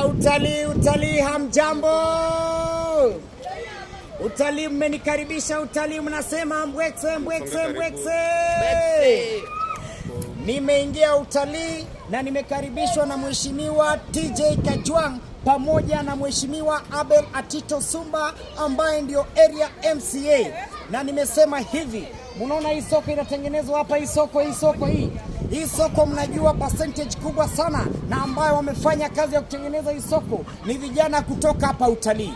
Utalii, hamjambo? Utalii, mmenikaribisha. Utalii mnasema mbwekse. Nimeingia utalii na nimekaribishwa na Mheshimiwa TJ Kajwang pamoja na Mheshimiwa Abel Atito Sumba ambaye ndio area MCA, na nimesema hivi, mnaona hii soko inatengenezwa hapa, hii soko mnajua percentage kubwa sana na ambayo wamefanya kazi ya kutengeneza hii soko ni vijana kutoka hapa utalii.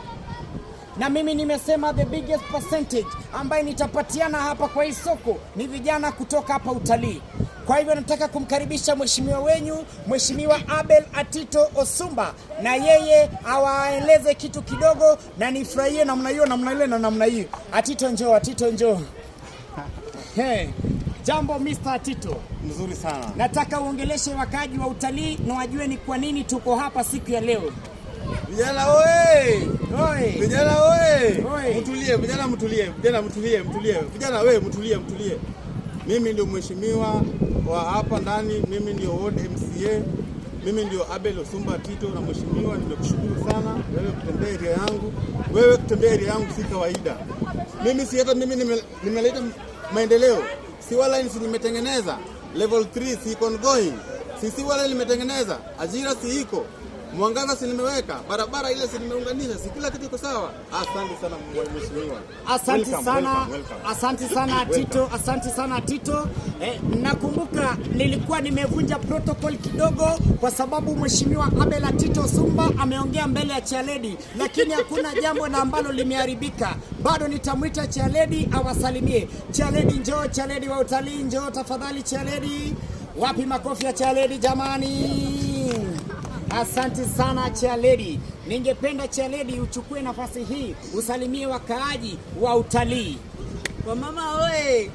Na mimi nimesema the biggest percentage ambaye nitapatiana hapa kwa hii soko ni vijana kutoka hapa utalii. Kwa hivyo nataka kumkaribisha mheshimiwa wenyu, Mheshimiwa Abel Atito Osumba, na yeye awaeleze kitu kidogo na nifurahie namna hiyo, namna ile na namna hiyo. Atito njoo. Hey, jambo Mr. Atito. Mzuri sana. Nataka uongeleshe wakaji wa utalii na wajue ni kwa nini tuko hapa siku ya leo. Vijana oye! Vijana oye! Mtulie, vijana mtulie. Vijana wewe mtulie. Mimi ndio mheshimiwa wa hapa ndani, mimi ndio ward MCA, mimi ndio Abel Osumba Atito. Na mheshimiwa, nimekushukuru sana wewe kutembea area yangu. Wewe kutembea area yangu si kawaida. Mimi nimeleta maendeleo. Sewer lines nimetengeneza, level 3 si ongoing. Sisi wale nimetengeneza, ajira si iko. Mwangaza si nimeweka, barabara ile si nimeunganisha, si kila kitu iko sawa. Asante sana mheshimiwa. Asante sana Atito. Nakumbuka nilikuwa nimevunja protocol kidogo kwa sababu mheshimiwa Abel Atito Sumba ameongea mbele ya Chairlady, lakini hakuna jambo na ambalo limeharibika. Bado nitamwita Chairlady awasalimie. Chairlady njoo, Chairlady wa utalii njoo tafadhali Chairlady. Wapi makofi ya Chairlady jamani? Asante sana Chairlady. Ningependa Chairlady uchukue nafasi hii usalimie wakaaji wa utalii. Kwa mama oye!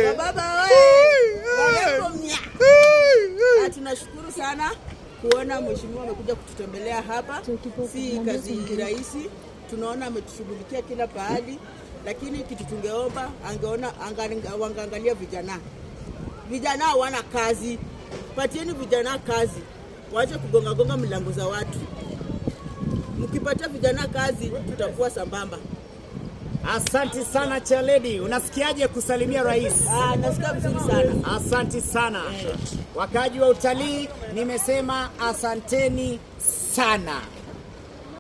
Kwa baba oye! Tunashukuru sana kuona mheshimiwa amekuja kututembelea hapa. Si kazi rahisi. Tunaona ametushughulikia kila pahali, lakini kitu tungeomba wangeangalia vijana. Vijana hawana kazi. Patieni vijana kazi. Waache kugonga milango za watu. Mkipatia vijana kazi tutakuwa sambamba. Asante sana Chairlady. Unasikiaje kusalimia rais? Nasikia vizuri sana. Asante sana. Wakaji wa utalii nimesema asanteni sana.